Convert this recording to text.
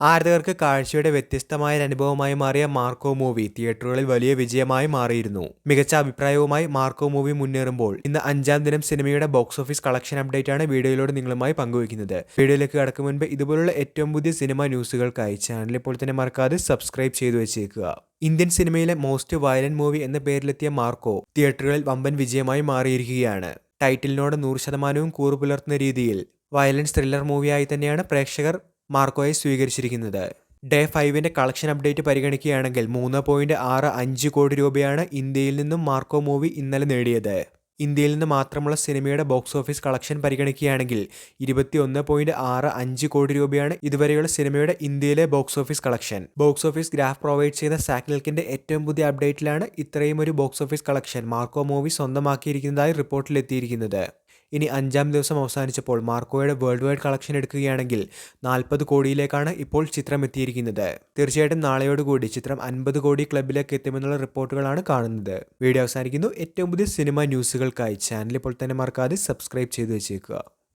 ആരാധകർക്ക് കാഴ്ചയുടെ വ്യത്യസ്തമായ അനുഭവമായി മാറിയ മാർക്കോ മൂവി തിയേറ്ററുകളിൽ വലിയ വിജയമായി മാറിയിരുന്നു. മികച്ച അഭിപ്രായവുമായി മാർക്കോ മൂവി മുന്നേറുമ്പോൾ ഇന്ന് 5-ാം ദിനം സിനിമയുടെ ബോക്സ് ഓഫീസ് കളക്ഷൻ അപ്ഡേറ്റ് ആണ് വീഡിയോയിലൂടെ നിങ്ങളുമായി പങ്കുവയ്ക്കുന്നത്. വീഡിയോയിലേക്ക് കടക്കും മുൻപ് ഇതുപോലുള്ള ഏറ്റവും പുതിയ സിനിമ ന്യൂസുകൾക്കായി ചാനൽ ഇപ്പോൾ തന്നെ മറക്കാതെ സബ്സ്ക്രൈബ് ചെയ്തു വെച്ചേക്കുക. ഇന്ത്യൻ സിനിമയിലെ മോസ്റ്റ് വയലന്റ് മൂവി എന്ന പേരിലെത്തിയ മാർക്കോ തിയേറ്ററുകളിൽ വമ്പൻ വിജയമായി മാറിയിരിക്കുകയാണ്. ടൈറ്റിലിനോട് 100% കൂറു പുലർത്തുന്ന രീതിയിൽ വയലൻസ് ത്രില്ലർ മൂവിയായി തന്നെയാണ് പ്രേക്ഷകർ മാർക്കോയെ സ്വീകരിച്ചിരിക്കുന്നത്. ഡേ 5-ന്റെ കളക്ഷൻ അപ്ഡേറ്റ് പരിഗണിക്കുകയാണെങ്കിൽ 3.65 കോടി രൂപയാണ് ഇന്ത്യയിൽ നിന്നും മാർക്കോ മൂവി ഇന്നലെ നേടിയത്. ഇന്ത്യയിൽ നിന്ന് മാത്രമുള്ള സിനിമയുടെ ബോക്സ് ഓഫീസ് കളക്ഷൻ പരിഗണിക്കുകയാണെങ്കിൽ 21.65 കോടി രൂപയാണ് ഇതുവരെയുള്ള സിനിമയുടെ ഇന്ത്യയിലെ box office collection. Box office graph provide ചെയ്ത സാക്നിൽക്കിന്റെ ഏറ്റവും പുതിയ അപ്ഡേറ്റിലാണ് ഇത്രയും ഒരു box office collection Marco movie സ്വന്തമാക്കിയിരിക്കുന്നതായി റിപ്പോർട്ടിലെത്തിയിരിക്കുന്നത്. ഇനി 5-ാം ദിവസം അവസാനിച്ചപ്പോൾ മാർക്കോയുടെ വേൾഡ് വൈഡ് കളക്ഷൻ എടുക്കുകയാണെങ്കിൽ 40 കോടിയിലേക്കാണ് ഇപ്പോൾ ചിത്രം എത്തിയിരിക്കുന്നത്. തീർച്ചയായിട്ടും നാളെയോടുകൂടി ചിത്രം 50 കോടി ക്ലബിലേക്ക് എത്തുമെന്നുള്ള റിപ്പോർട്ടുകളാണ് കാണുന്നത്. വീഡിയോ അവസാനിക്കുന്നു. ഏറ്റവും പുതിയ സിനിമ ന്യൂസുകൾക്കായി ചാനൽ ഇപ്പോൾ തന്നെ മറക്കാതെ സബ്സ്ക്രൈബ് ചെയ്തു വെച്ചേക്കുക.